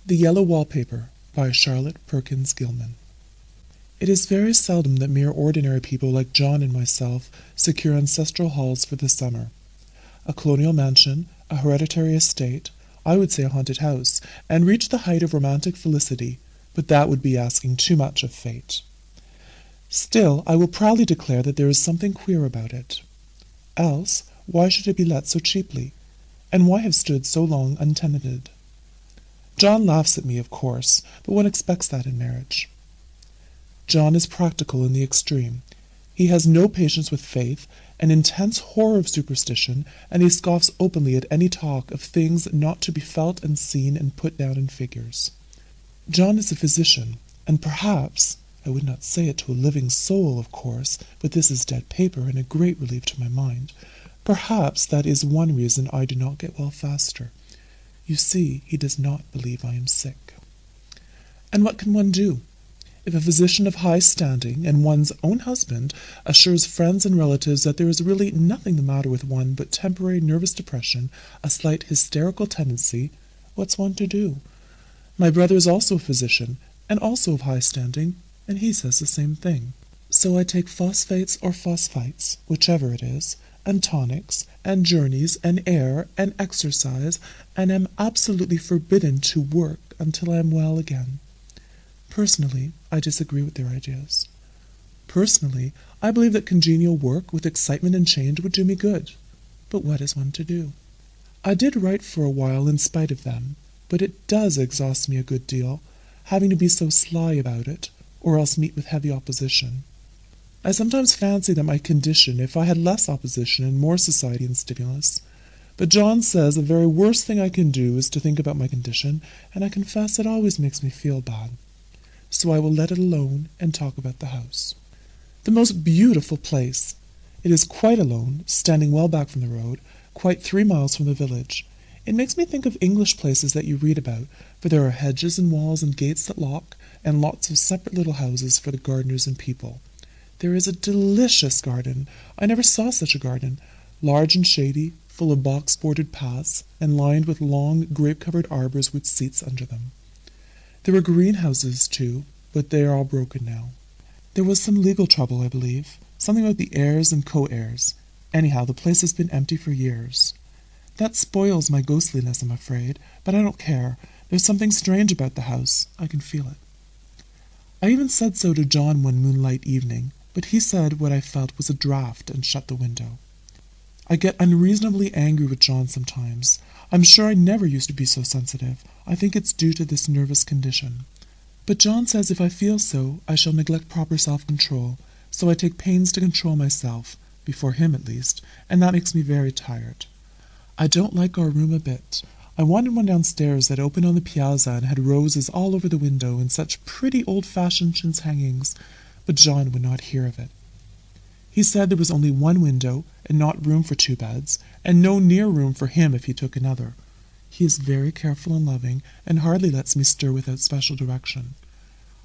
The Yellow Wallpaper by Charlotte Perkins Gilman. It is very seldom that mere ordinary people like John and myself secure ancestral halls for the summer. A colonial mansion, a hereditary estate, I would say a haunted house, and reach the height of romantic felicity, but that would be asking too much of fate. Still, I will proudly declare that there is something queer about it. Else, why should it be let so cheaply? And why have stood so long untenanted? John laughs at me, of course, but one expects that in marriage. John is practical in the extreme. He has no patience with faith, an intense horror of superstition, and he scoffs openly at any talk of things not to be felt and seen and put down in figures. John is a physician, and perhaps, I would not say it to a living soul, of course, but this is dead paper and a great relief to my mind, perhaps that is one reason I do not get well faster. You see, he does not believe I am sick. And what can one do? If a physician of high standing, and one's own husband, assures friends and relatives that there is really nothing the matter with one but temporary nervous depression, a slight hysterical tendency, what's one to do? My brother is also a physician, and also of high standing, and he says the same thing. So I take phosphates or phosphites, whichever it is, and tonics, and journeys, and air, and exercise, and am absolutely forbidden to work until I am well again. Personally, I disagree with their ideas. Personally, I believe that congenial work with excitement and change would do me good. But what is one to do? I did write for a while in spite of them, but it does exhaust me a good deal, having to be so sly about it, or else meet with heavy opposition. I sometimes fancy that my condition, if I had less opposition and more society and stimulus. But John says the very worst thing I can do is to think about my condition, and I confess it always makes me feel bad. So I will let it alone and talk about the house. The most beautiful place. It is quite alone, standing well back from the road, quite 3 miles from the village. It makes me think of English places that you read about, for there are hedges and walls and gates that lock, and lots of separate little houses for the gardeners and people. There is a delicious garden. I never saw such a garden, large and shady, full of box-bordered paths, and lined with long, grape-covered arbors with seats under them. There were greenhouses, too, but they are all broken now. There was some legal trouble, I believe, something about the heirs and co-heirs. Anyhow, the place has been empty for years. That spoils my ghostliness, I'm afraid, but I don't care. There's something strange about the house. I can feel it. I even said so to John one moonlight evening, but he said what I felt was a draught and shut the window. I get unreasonably angry with John sometimes. I'm sure I never used to be so sensitive. I think it's due to this nervous condition. But John says if I feel so, I shall neglect proper self-control, so I take pains to control myself, before him at least, and that makes me very tired. I don't like our room a bit. I wanted one downstairs that opened on the piazza and had roses all over the window and such pretty old-fashioned chintz hangings, but John would not hear of it. He said there was only one window, and not room for 2 beds, and no near room for him if he took another. He is very careful and loving, and hardly lets me stir without special direction.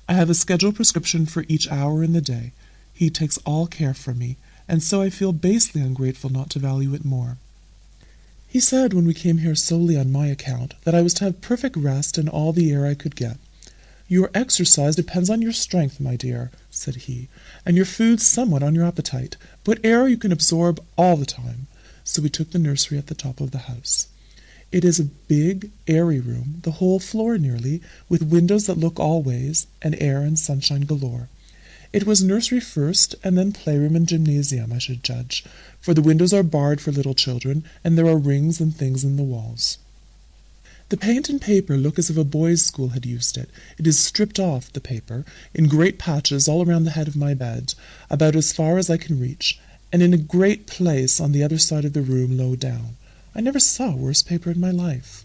I have a scheduled prescription for each hour in the day. He takes all care for me, and so I feel basely ungrateful not to value it more. He said when we came here solely on my account that I was to have perfect rest and all the air I could get. Your exercise depends on your strength, my dear, said he, and your food somewhat on your appetite, but air you can absorb all the time. So we took the nursery at the top of the house. It is a big, airy room, the whole floor nearly, with windows that look all ways, and air and sunshine galore. It was nursery first, and then playroom and gymnasium, I should judge, for the windows are barred for little children, and there are rings and things in the walls. The paint and paper look as if a boys' school had used it. It is stripped off, the paper, in great patches all around the head of my bed, about as far as I can reach, and in a great place on the other side of the room low down. I never saw worse paper in my life.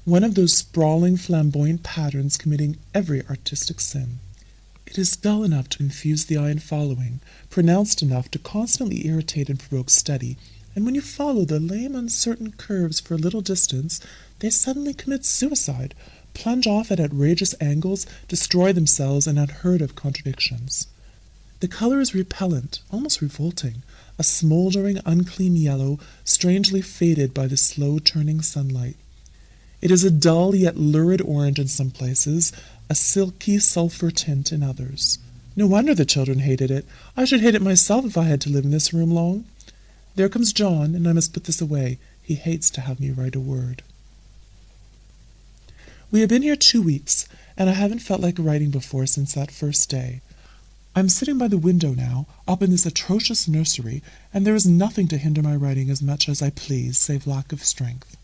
One of those sprawling, flamboyant patterns committing every artistic sin. It is dull enough to confuse the eye in following, pronounced enough to constantly irritate and provoke study, and when you follow the lame, uncertain curves for a little distance, they suddenly commit suicide, plunge off at outrageous angles, destroy themselves in unheard-of contradictions. The color is repellent, almost revolting, a smouldering, unclean yellow, strangely faded by the slow-turning sunlight. It is a dull yet lurid orange in some places, a silky sulphur tint in others. No wonder the children hated it. I should hate it myself if I had to live in this room long. There comes John, and I must put this away. He hates to have me write a word. We have been here 2 weeks, and I haven't felt like writing before since that first day. I'm sitting by the window now, up in this atrocious nursery, and there is nothing to hinder my writing as much as I please, save lack of strength.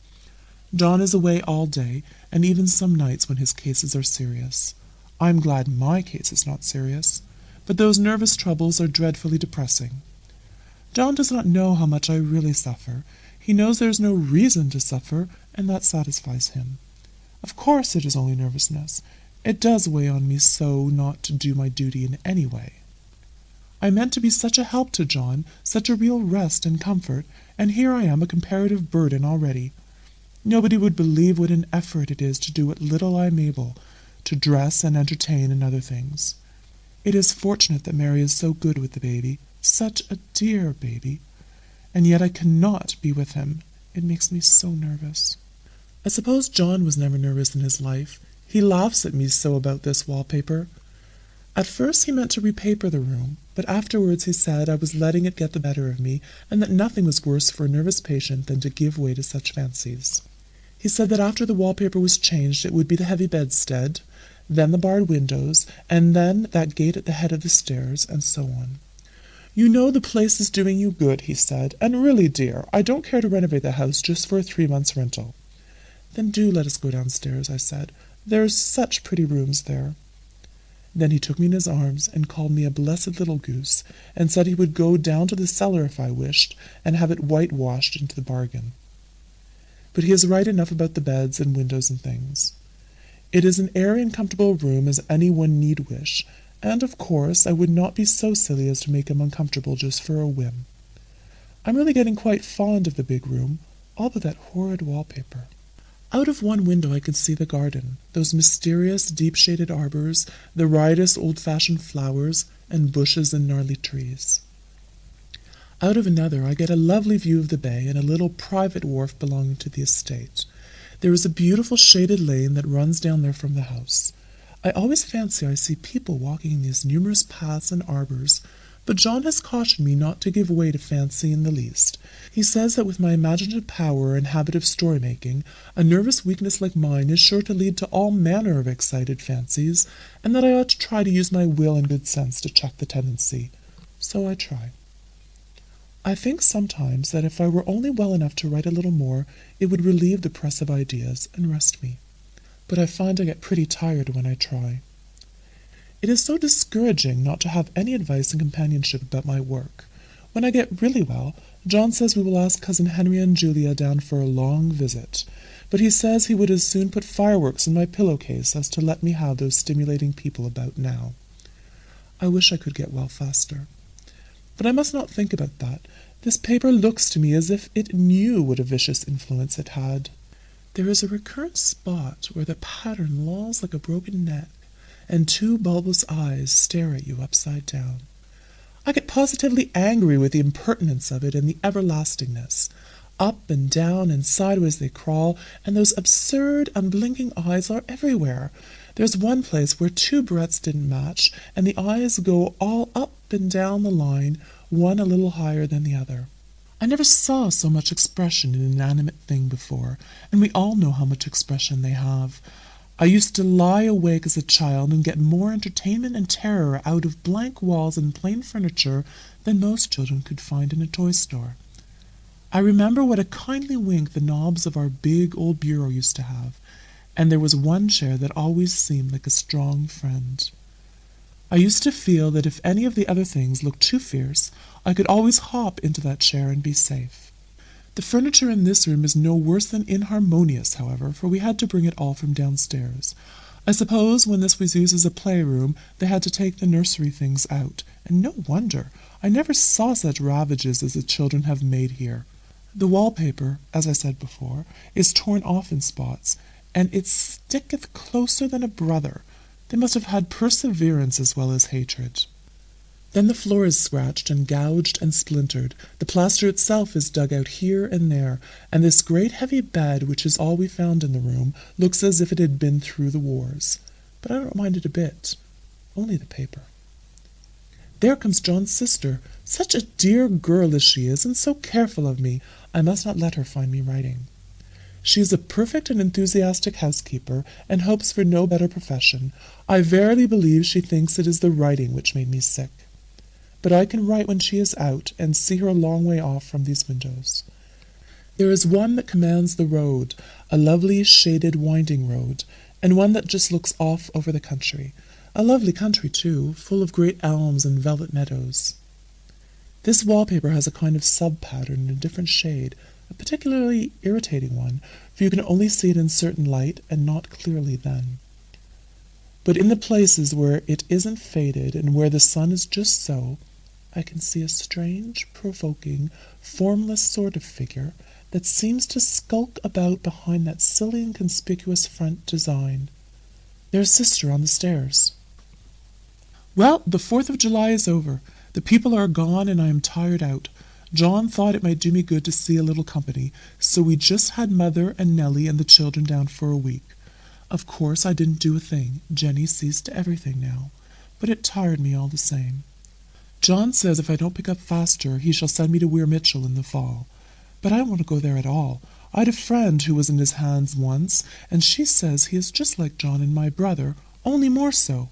John is away all day, and even some nights when his cases are serious. I am glad my case is not serious, but those nervous troubles are dreadfully depressing. John does not know how much I really suffer. He knows there is no reason to suffer, and that satisfies him. Of course it is only nervousness. It does weigh on me so not to do my duty in any way. I meant to be such a help to John, such a real rest and comfort, and here I am a comparative burden already. Nobody would believe what an effort it is to do what little I am able, to dress and entertain and other things. It is fortunate that Mary is so good with the baby, such a dear baby, and yet I cannot be with him. It makes me so nervous. I suppose John was never nervous in his life. He laughs at me so about this wallpaper. At first he meant to repaper the room, but afterwards he said I was letting it get the better of me, and that nothing was worse for a nervous patient than to give way to such fancies. He said that after the wallpaper was changed it would be the heavy bedstead, then the barred windows, and then that gate at the head of the stairs, and so on. You know the place is doing you good, he said, and really, dear, I don't care to renovate the house just for a 3 months' rental. Then do let us go downstairs, I said. There's such pretty rooms there. Then he took me in his arms and called me a blessed little goose, and said he would go down to the cellar if I wished, and have it whitewashed into the bargain. But he is right enough about the beds and windows and things. It is an airy and comfortable room as any one need wish, and of course I would not be so silly as to make him uncomfortable just for a whim. I'm really getting quite fond of the big room, all but that horrid wallpaper. Out of one window I can see the garden, those mysterious deep-shaded arbors, the riotous old-fashioned flowers, and bushes and gnarly trees. Out of another I get a lovely view of the bay and a little private wharf belonging to the estate. There is a beautiful shaded lane that runs down there from the house. I always fancy I see people walking in these numerous paths and arbors, but John has cautioned me not to give way to fancy in the least. He says that with my imaginative power and habit of story-making, a nervous weakness like mine is sure to lead to all manner of excited fancies, and that I ought to try to use my will and good sense to check the tendency. So I try. I think sometimes that if I were only well enough to write a little more, it would relieve the press of ideas and rest me. But I find I get pretty tired when I try. It is so discouraging not to have any advice and companionship about my work. When I get really well, John says we will ask Cousin Henry and Julia down for a long visit, but he says he would as soon put fireworks in my pillowcase as to let me have those stimulating people about now. I wish I could get well faster. But I must not think about that. This paper looks to me as if it knew what a vicious influence it had. There is a recurrent spot where the pattern lolls like a broken neck, and 2 bulbous eyes stare at you upside down. I get positively angry with the impertinence of it and the everlastingness. Up and down and sideways they crawl, and those absurd, unblinking eyes are everywhere. There's one place where 2 barrettes didn't match, and the eyes go all up and down the line, one a little higher than the other. I never saw so much expression in an inanimate thing before, and we all know how much expression they have. I used to lie awake as a child and get more entertainment and terror out of blank walls and plain furniture than most children could find in a toy store. I remember what a kindly wink the knobs of our big old bureau used to have, and there was one chair that always seemed like a strong friend. I used to feel that if any of the other things looked too fierce, I could always hop into that chair and be safe. The furniture in this room is no worse than inharmonious, however, for we had to bring it all from downstairs. I suppose when this was used as a playroom, they had to take the nursery things out, and no wonder. I never saw such ravages as the children have made here. The wallpaper, as I said before, is torn off in spots, and it sticketh closer than a brother. They must have had perseverance as well as hatred. Then the floor is scratched and gouged and splintered. The plaster itself is dug out here and there, and this great heavy bed, which is all we found in the room, looks as if it had been through the wars. But I don't mind it a bit. Only the paper. There comes John's sister. Such a dear girl as she is, and so careful of me. I must not let her find me writing. She is a perfect and enthusiastic housekeeper, and hopes for no better profession. I verily believe she thinks it is the writing which made me sick. But I can write when she is out, and see her a long way off from these windows. There is one that commands the road, a lovely shaded winding road, and one that just looks off over the country. A lovely country, too, full of great elms and velvet meadows. This wallpaper has a kind of sub-pattern in a different shade, a particularly irritating one, for you can only see it in certain light and not clearly then. But in the places where it isn't faded and where the sun is just so, I can see a strange, provoking, formless sort of figure that seems to skulk about behind that silly and conspicuous front design. There's Sister on the stairs. Well, the 4th of July is over. The people are gone and I am tired out. John thought it might do me good to see a little company, so we just had Mother and Nellie and the children down for a week. Of course I didn't do a thing. Jenny sees to everything now. But it tired me all the same. John says if I don't pick up faster, he shall send me to Weir Mitchell in the fall. But I don't want to go there at all. I had a friend who was in his hands once, and she says he is just like John and my brother, only more so.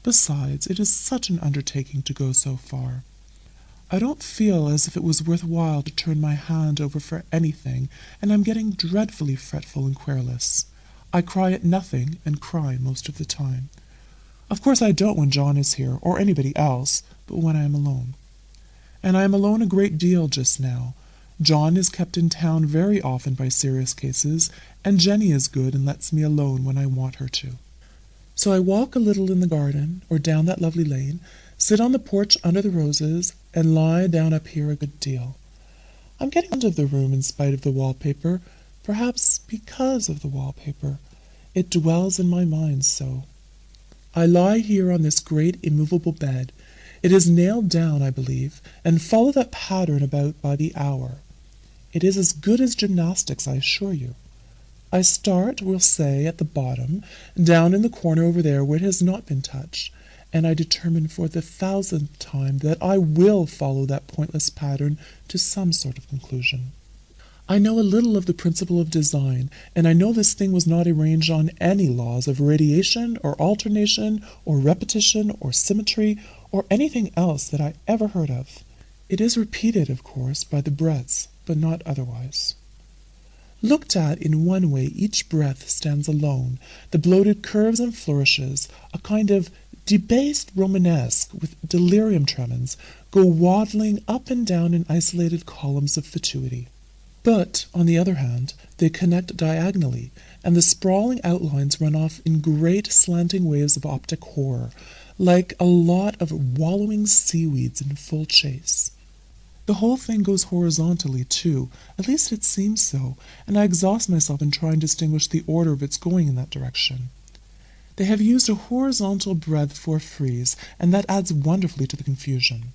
Besides, it is such an undertaking to go so far. I don't feel as if it was worth while to turn my hand over for anything, and I'm getting dreadfully fretful and querulous. I cry at nothing, and cry most of the time. Of course I don't when John is here, or anybody else, but when I am alone. And I am alone a great deal just now. John is kept in town very often by serious cases, and Jenny is good and lets me alone when I want her to. So I walk a little in the garden, or down that lovely lane, sit on the porch under the roses, and lie down up here a good deal. I'm getting fond of the room in spite of the wallpaper, perhaps because of the wallpaper. It dwells in my mind so. I lie here on this great immovable bed. It is nailed down, I believe, and follow that pattern about by the hour. It is as good as gymnastics, I assure you. I start, we'll say, at the bottom, down in the corner over there where it has not been touched, and I determine for the 1000th time that I will follow that pointless pattern to some sort of conclusion. I know a little of the principle of design, and I know this thing was not arranged on any laws of radiation or alternation or repetition or symmetry or anything else that I ever heard of. It is repeated, of course, by the breaths, but not otherwise. Looked at in one way, each breath stands alone, the bloated curves and flourishes, a kind of debased Romanesque with delirium tremens, go waddling up and down in isolated columns of fatuity. But, on the other hand, they connect diagonally, and the sprawling outlines run off in great slanting waves of optic horror, like a lot of wallowing seaweeds in full chase. The whole thing goes horizontally, too, at least it seems so, and I exhaust myself in trying to distinguish the order of its going in that direction. They have used a horizontal breadth for a frieze, and that adds wonderfully to the confusion.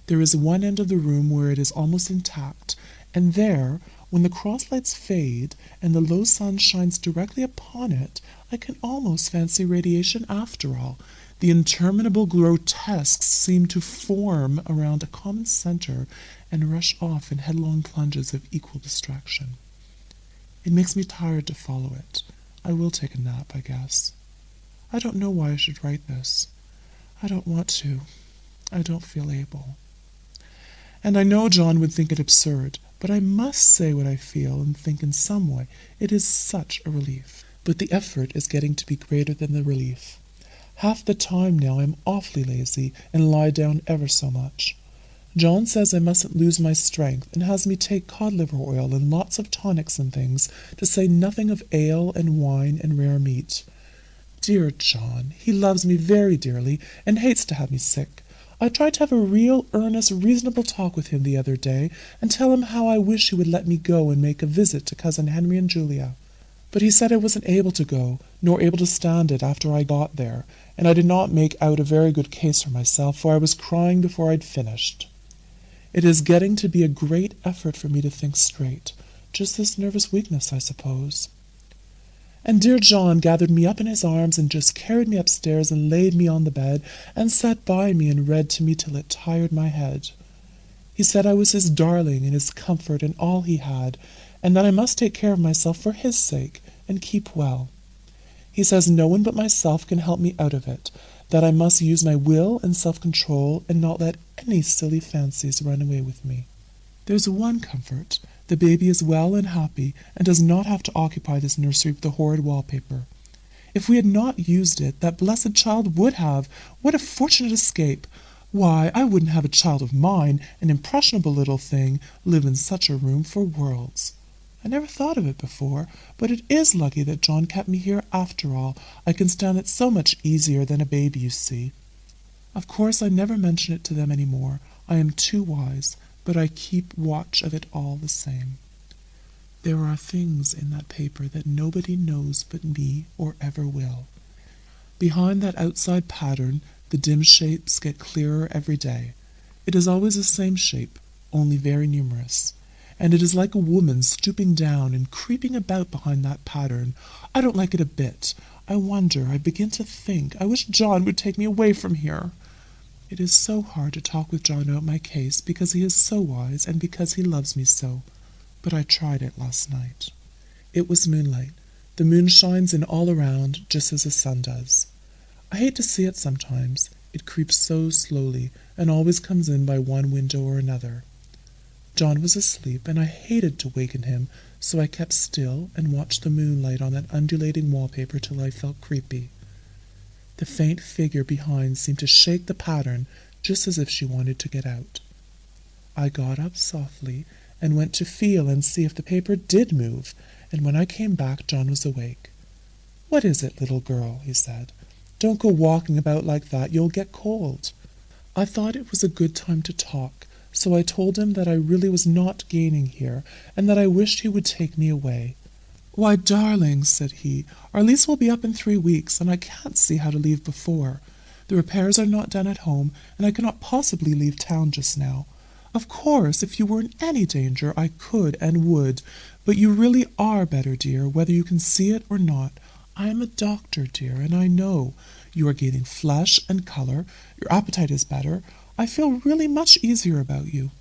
There is one end of the room where it is almost intact, and there, when the cross-lights fade and the low sun shines directly upon it, I can almost fancy radiation after all. The interminable grotesques seem to form around a common center and rush off in headlong plunges of equal distraction. It makes me tired to follow it. I will take a nap, I guess. I don't know why I should write this. I don't want to. I don't feel able. And I know John would think it absurd, but I must say what I feel and think in some way. It is such a relief. But the effort is getting to be greater than the relief. Half the time now I'm awfully lazy and lie down ever so much. John says I mustn't lose my strength and has me take cod-liver oil and lots of tonics and things, to say nothing of ale and wine and rare meat. Dear John, he loves me very dearly and hates to have me sick. I tried to have a real, earnest, reasonable talk with him the other day and tell him how I wish he would let me go and make a visit to Cousin Henry and Julia. But he said I wasn't able to go, nor able to stand it after I got there, and I did not make out a very good case for myself, for I was crying before I'd finished. It is getting to be a great effort for me to think straight. Just this nervous weakness, I suppose. And dear John gathered me up in his arms and just carried me upstairs and laid me on the bed and sat by me and read to me till it tired my head. He said I was his darling and his comfort and all he had, and that I must take care of myself for his sake and keep well. He says no one but myself can help me out of it, that I must use my will and self-control and not let any silly fancies run away with me. There's one comfort. The baby is well and happy and does not have to occupy this nursery with the horrid wallpaper. If we had not used it, that blessed child would have. What a fortunate escape! Why, I wouldn't have a child of mine, an impressionable little thing, live in such a room for worlds. I never thought of it before, but it is lucky that John kept me here after all. I can stand it so much easier than a baby, you see. Of course, I never mention it to them any more. I am too wise, but I keep watch of it all the same. There are things in that paper that nobody knows but me or ever will. Behind that outside pattern, the dim shapes get clearer every day. It is always the same shape, only very numerous. And it is like a woman stooping down and creeping about behind that pattern. I don't like it a bit. I wonder, I begin to think, I wish John would take me away from here. It is so hard to talk with John about my case, because he is so wise and because he loves me so. But I tried it last night. It was moonlight. The moon shines in all around, just as the sun does. I hate to see it sometimes. It creeps so slowly, and always comes in by one window or another. John was asleep, and I hated to waken him, so I kept still and watched the moonlight on that undulating wallpaper till I felt creepy. The faint figure behind seemed to shake the pattern, just as if she wanted to get out. I got up softly and went to feel and see if the paper did move, and when I came back John was awake. "What is it, little girl?" he said. "Don't go walking about like that. You'll get cold." I thought it was a good time to talk, so I told him that I really was not gaining here, and that I wished he would take me away. "Why, darling," said he, "our lease will be up in 3 weeks, and I can't see how to leave before. The repairs are not done at home, and I cannot possibly leave town just now. Of course, if you were in any danger, I could and would, but you really are better, dear, whether you can see it or not. I am a doctor, dear, and I know. You are gaining flesh and color. Your appetite is better. I feel really much easier about you."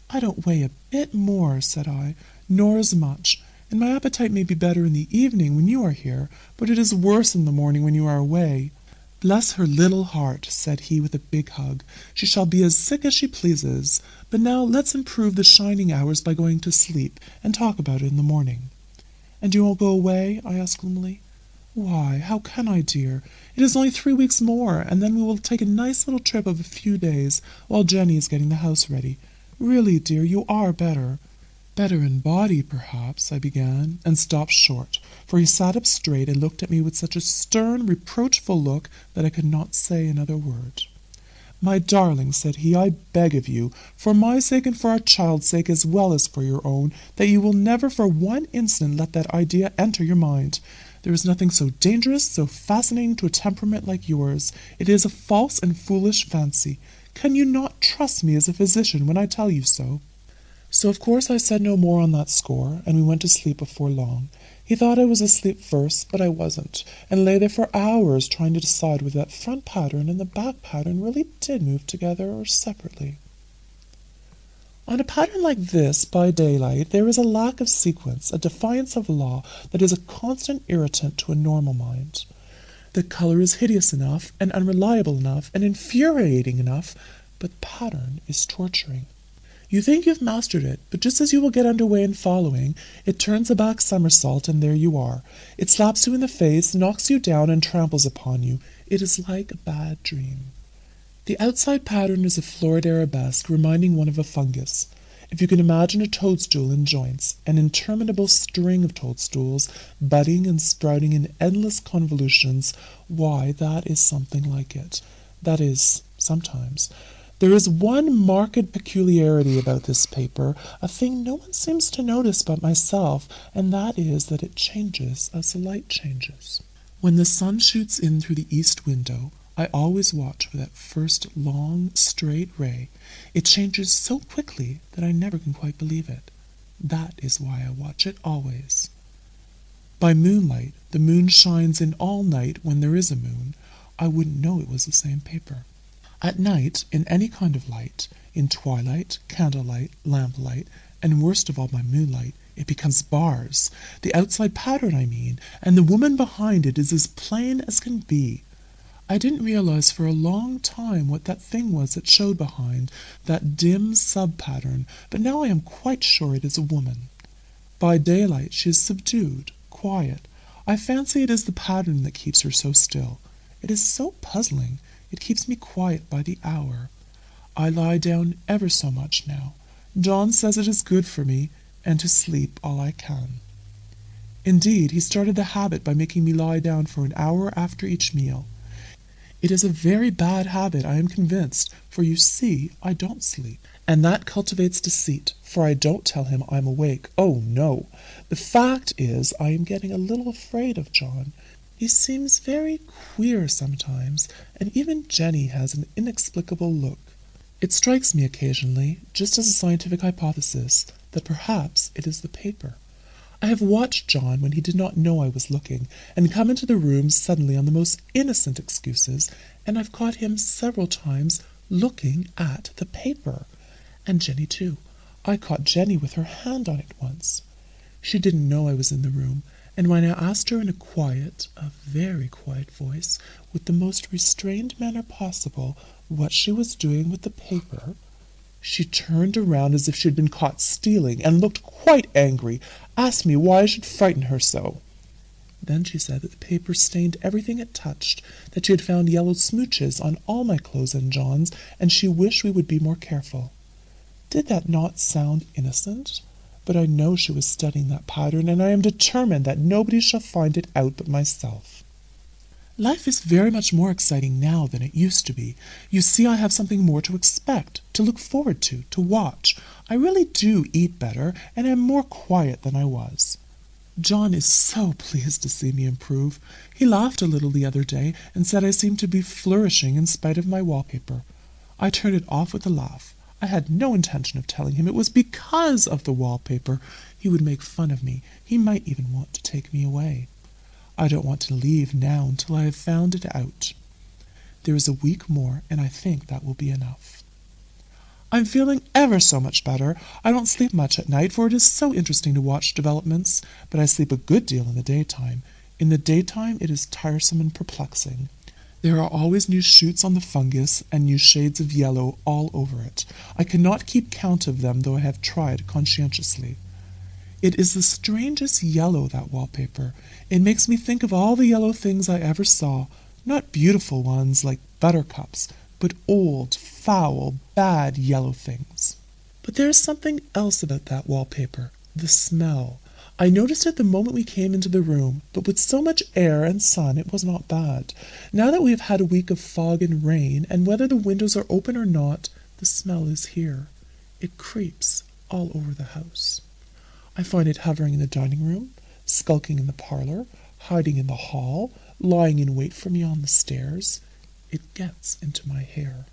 "I don't weigh a bit more," said I, "nor as much, and my appetite may be better in the evening when you are here, but it is worse in the morning when you are away." "Bless her little heart," said he with a big hug. "She shall be as sick as she pleases. But now let's improve the shining hours by going to sleep, and talk about it in the morning." "And you won't go away?" I asked gloomily. "Why, how can I, dear? It is only 3 weeks more, and then we will take a nice little trip of a few days, while Jenny is getting the house ready. Really, dear, you are better." "Better in body, perhaps," I began, and stopped short, for he sat up straight and looked at me with such a stern, reproachful look that I could not say another word. "My darling," said he, "I beg of you, for my sake and for our child's sake as well as for your own, that you will never for one instant let that idea enter your mind. There is nothing so dangerous, so fascinating to a temperament like yours. It is a false and foolish fancy. Can you not trust me as a physician when I tell you so?" So of course I said no more on that score, and we went to sleep before long. He thought I was asleep first, but I wasn't, and lay there for hours trying to decide whether that front pattern and the back pattern really did move together or separately. On a pattern like this, by daylight, there is a lack of sequence, a defiance of law that is a constant irritant to a normal mind. The color is hideous enough, and unreliable enough, and infuriating enough, but the pattern is torturing. You think you've mastered it, but just as you will get under way in following, it turns a back somersault, and there you are. It slaps you in the face, knocks you down, and tramples upon you. It is like a bad dream. The outside pattern is a florid arabesque, reminding one of a fungus. If you can imagine a toadstool in joints, an interminable string of toadstools, budding and sprouting in endless convolutions, why, that is something like it. That is, sometimes. There is one marked peculiarity about this paper, a thing no one seems to notice but myself, and that is that it changes as the light changes. When the sun shoots in through the east window, I always watch for that first long, straight ray. It changes so quickly that I never can quite believe it. That is why I watch it always. By moonlight, the moon shines in all night when there is a moon. I wouldn't know it was the same paper. At night, in any kind of light, in twilight, candlelight, lamplight, and worst of all by moonlight, it becomes bars, the outside pattern, I mean, and the woman behind it is as plain as can be. I didn't realize for a long time what that thing was that showed behind, that dim sub-pattern, but now I am quite sure it is a woman. By daylight she is subdued, quiet. I fancy it is the pattern that keeps her so still. It is so puzzling. It keeps me quiet by the hour. I lie down ever so much now. John says it is good for me, and to sleep all I can. Indeed, he started the habit by making me lie down for an hour after each meal. It is a very bad habit, I am convinced, for you see, I don't sleep. And that cultivates deceit, for I don't tell him I'm awake. Oh, no. The fact is, I am getting a little afraid of John. He seems very queer sometimes, and even Jenny has an inexplicable look. It strikes me occasionally, just as a scientific hypothesis, that perhaps it is the paper. I have watched John when he did not know I was looking, and come into the room suddenly on the most innocent excuses, and I've caught him several times looking at the paper. And Jenny too. I caught Jenny with her hand on it once. She didn't know I was in the room, and when I asked her in a very quiet voice, with the most restrained manner possible, what she was doing with the paper, she turned around as if she had been caught stealing, and looked quite angry, asked me why I should frighten her so. Then she said that the paper stained everything it touched, that she had found yellow smooches on all my clothes and John's, and she wished we would be more careful. Did that not sound innocent? But I know she was studying that pattern, and I am determined that nobody shall find it out but myself. Life is very much more exciting now than it used to be. You see, I have something more to expect, to look forward to watch. I really do eat better, and am more quiet than I was. John is so pleased to see me improve. He laughed a little the other day, and said I seemed to be flourishing in spite of my wallpaper. I turned it off with a laugh. I had no intention of telling him it was because of the wallpaper. He would make fun of me. He might even want to take me away. I don't want to leave now until I have found it out. There is a week more, and I think that will be enough. I'm feeling ever so much better. I don't sleep much at night, for it is so interesting to watch developments, but I sleep a good deal in the daytime. In the daytime it is tiresome and perplexing. There are always new shoots on the fungus, and new shades of yellow all over it. I cannot keep count of them, though I have tried conscientiously. It is the strangest yellow, that wallpaper. It makes me think of all the yellow things I ever saw, not beautiful ones like buttercups, but old, foul, bad yellow things. But there is something else about that wallpaper, the smell. I noticed it the moment we came into the room, but with so much air and sun it was not bad. Now that we have had a week of fog and rain, and whether the windows are open or not, the smell is here. It creeps all over the house. I find it hovering in the dining room, skulking in the parlor, hiding in the hall, lying in wait for me on the stairs. It gets into my hair.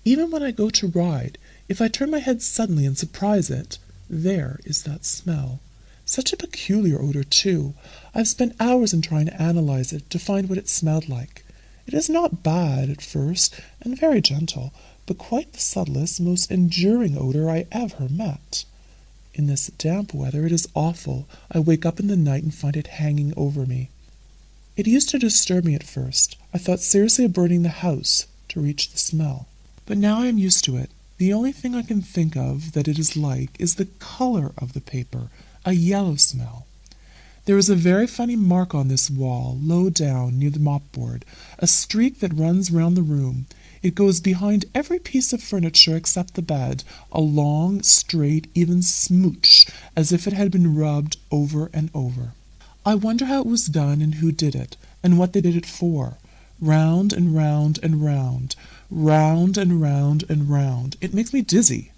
Even when I go to ride, if I turn my head suddenly and surprise it, there is that smell. Such a peculiar odor, too. I've spent hours in trying to analyze it, to find what it smelled like. It is not bad at first, and very gentle, but quite the subtlest, most enduring odor I ever met. In this damp weather it is awful. I wake up in the night and find it hanging over me. It used to disturb me at first. I thought seriously of burning the house to reach the smell. But now I am used to it. The only thing I can think of that it is like is the color of the paper, a yellow smell. There is a very funny mark on this wall, low down near the mopboard, a streak that runs round the room. It goes behind every piece of furniture except the bed, a long, straight, even smooch, as if it had been rubbed over and over. I wonder how it was done and who did it, and what they did it for. Round and round and round. round and round and round. It makes me dizzy.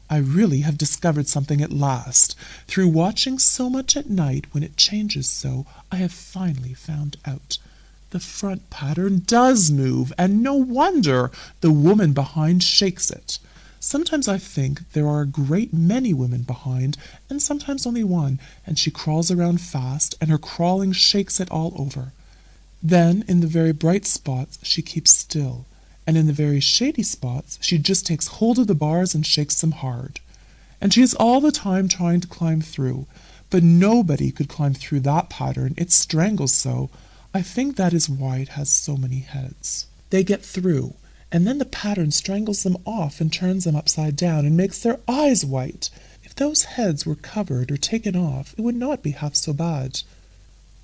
I really have discovered something at last. Through watching so much at night when it changes so, I have finally found out. The front pattern does move, and no wonder the woman behind shakes it. Sometimes I think there are a great many women behind, and sometimes only one, and she crawls around fast, and her crawling shakes it all over. Then, in the very bright spots, she keeps still, and in the very shady spots, she just takes hold of the bars and shakes them hard. And she is all the time trying to climb through, but nobody could climb through that pattern. It strangles so. I think that is why it has so many heads. They get through, and then the pattern strangles them off and turns them upside down and makes their eyes white. If those heads were covered or taken off, it would not be half so bad.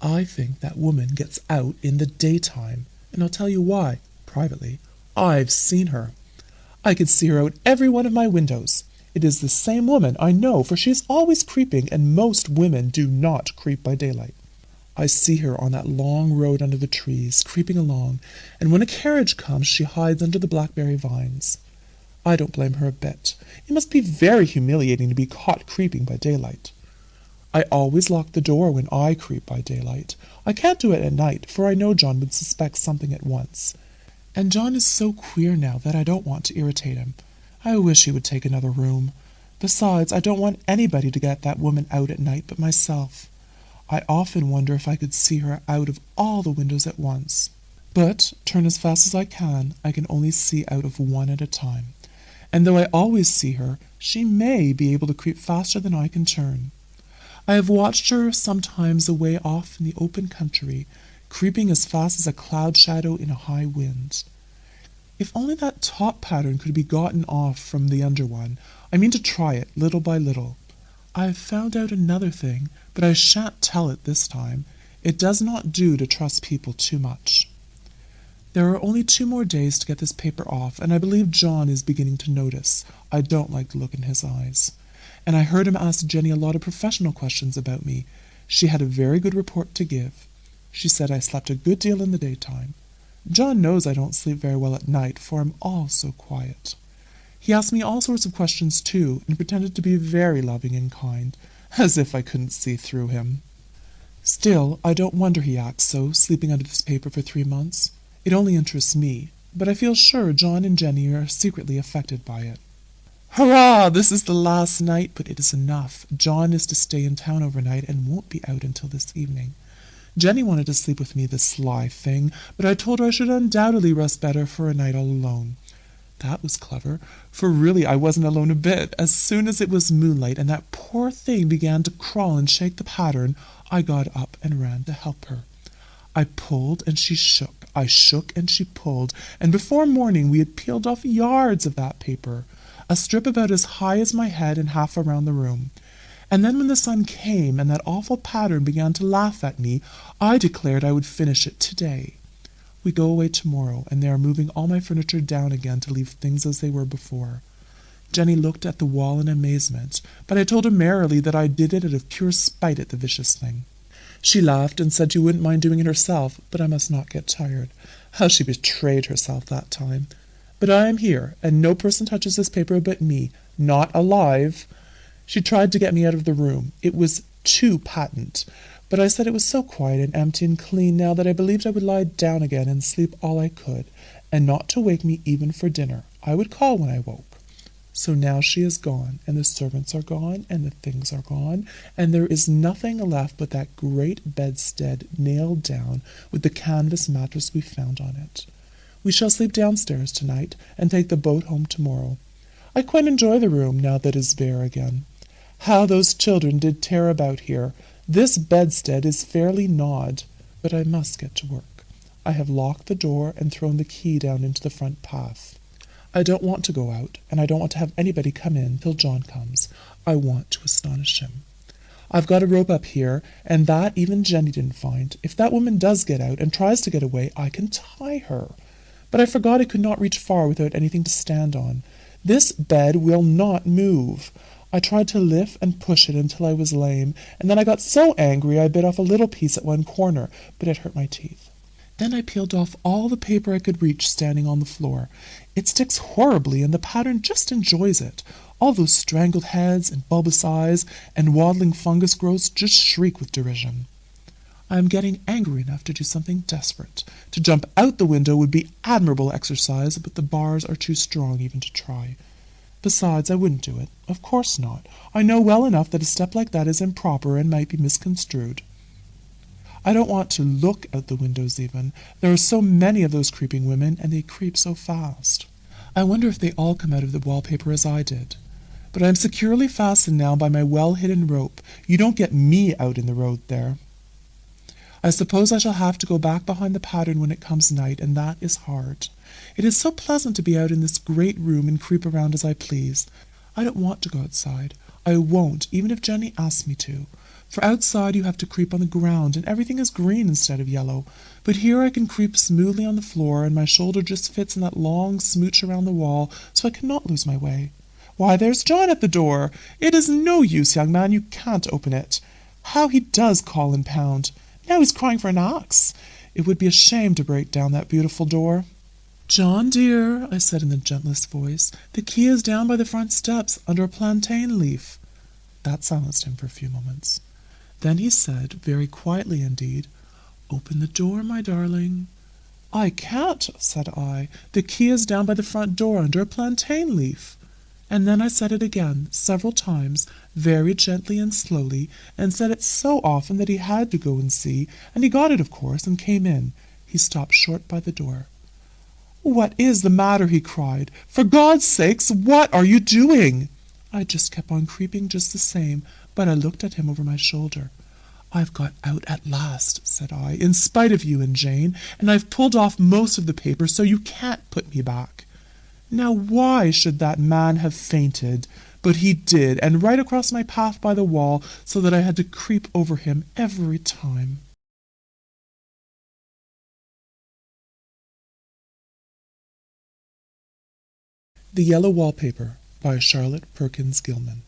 I think that woman gets out in the daytime, and I'll tell you why, privately. I've seen her. I can see her out every one of my windows. It is the same woman, I know, for she is always creeping, and most women do not creep by daylight. I see her on that long road under the trees, creeping along, and when a carriage comes she hides under the blackberry vines. I don't blame her a bit. It must be very humiliating to be caught creeping by daylight. I always lock the door when I creep by daylight. I can't do it at night, for I know John would suspect something at once. And John is so queer now that I don't want to irritate him. I wish he would take another room. Besides, I don't want anybody to get that woman out at night but myself. I often wonder if I could see her out of all the windows at once. But, turn as fast as I can only see out of one at a time. And though I always see her, she may be able to creep faster than I can turn. I have watched her sometimes away off in the open country, creeping as fast as a cloud shadow in a high wind. If only that top pattern could be gotten off from the under one. I mean to try it, little by little. I have found out another thing, but I shan't tell it this time. It does not do to trust people too much. There are only 2 more days to get this paper off, and I believe John is beginning to notice. I don't like the look in his eyes. And I heard him ask Jenny a lot of professional questions about me. She had a very good report to give. She said I slept a good deal in the daytime. John knows I don't sleep very well at night, for I'm all so quiet. He asked me all sorts of questions too, and pretended to be very loving and kind, as if I couldn't see through him. Still, I don't wonder he acts so, sleeping under this paper for 3 months. It only interests me, but I feel sure John and Jenny are secretly affected by it. Hurrah! This is the last night, but it is enough. John is to stay in town overnight and won't be out until this evening. Jenny wanted to sleep with me, the sly thing, but I told her I should undoubtedly rest better for a night all alone. That was clever, for really I wasn't alone a bit. As soon as it was moonlight and that poor thing began to crawl and shake the pattern, I got up and ran to help her. I pulled and she shook, I shook and she pulled, and before morning we had peeled off yards of that paper, a strip about as high as my head and half around the room. And then when the sun came and that awful pattern began to laugh at me, I declared I would finish it today. We go away tomorrow, and they are moving all my furniture down again to leave things as they were before. Jenny looked at the wall in amazement, but I told her merrily that I did it out of pure spite at the vicious thing. She laughed and said she wouldn't mind doing it herself, but I must not get tired. How she betrayed herself that time. But I am here, and no person touches this paper but me, not alive. She tried to get me out of the room. It was too patent. But I said it was so quiet and empty and clean now that I believed I would lie down again and sleep all I could, and not to wake me even for dinner. I would call when I woke. So now she is gone, and the servants are gone, and the things are gone, and there is nothing left but that great bedstead nailed down with the canvas mattress we found on it. We shall sleep downstairs tonight, and take the boat home tomorrow. I quite enjoy the room now that it is bare again. How those children did tear about here! This bedstead is fairly gnawed, but I must get to work. I have locked the door and thrown the key down into the front path. I don't want to go out, and I don't want to have anybody come in till John comes. I want to astonish him. I've got a rope up here, and that even Jenny didn't find. If that woman does get out and tries to get away, I can tie her. But I forgot I could not reach far without anything to stand on. This bed will not move. I tried to lift and push it until I was lame, and then I got so angry I bit off a little piece at one corner, but it hurt my teeth. Then I peeled off all the paper I could reach standing on the floor. It sticks horribly, and the pattern just enjoys it. All those strangled heads and bulbous eyes and waddling fungus growths just shriek with derision. I am getting angry enough to do something desperate. To jump out the window would be admirable exercise, but the bars are too strong even to try. Besides, I wouldn't do it. Of course not. I know well enough that a step like that is improper and might be misconstrued. I don't want to look out the windows even. There are so many of those creeping women, and they creep so fast. I wonder if they all come out of the wallpaper as I did. But I am securely fastened now by my well-hidden rope. You don't get me out in the road there. I suppose I shall have to go back behind the pattern when it comes night, and that is hard. It is so pleasant to be out in this great room and creep around as I please. I don't want to go outside. I won't, even if Jenny asks me to. For outside you have to creep on the ground, and everything is green instead of yellow. But here I can creep smoothly on the floor, and my shoulder just fits in that long smooch around the wall, so I cannot lose my way. Why, there's John at the door. It is no use, young man, you can't open it. How he does call and pound. Now he's crying for an axe. It would be a shame to break down that beautiful door. "John, dear," I said in the gentlest voice, "the key is down by the front steps, under a plantain leaf." That silenced him for a few moments. Then he said, very quietly indeed, "Open the door, my darling." "I can't," said I. "The key is down by the front door, under a plantain leaf." And then I said it again, several times, very gently and slowly, and said it so often that he had to go and see, and he got it, of course, and came in. He stopped short by the door. "What is the matter?" he cried. "For God's sakes, what are you doing?" I just kept on creeping just the same, but I looked at him over my shoulder. "I've got out at last," said I, "in spite of you and Jane, and I've pulled off most of the paper, so you can't put me back. Now why should that man have fainted? But he did, and right across my path by the wall, so that I had to creep over him every time." The Yellow Wallpaper by Charlotte Perkins Gilman.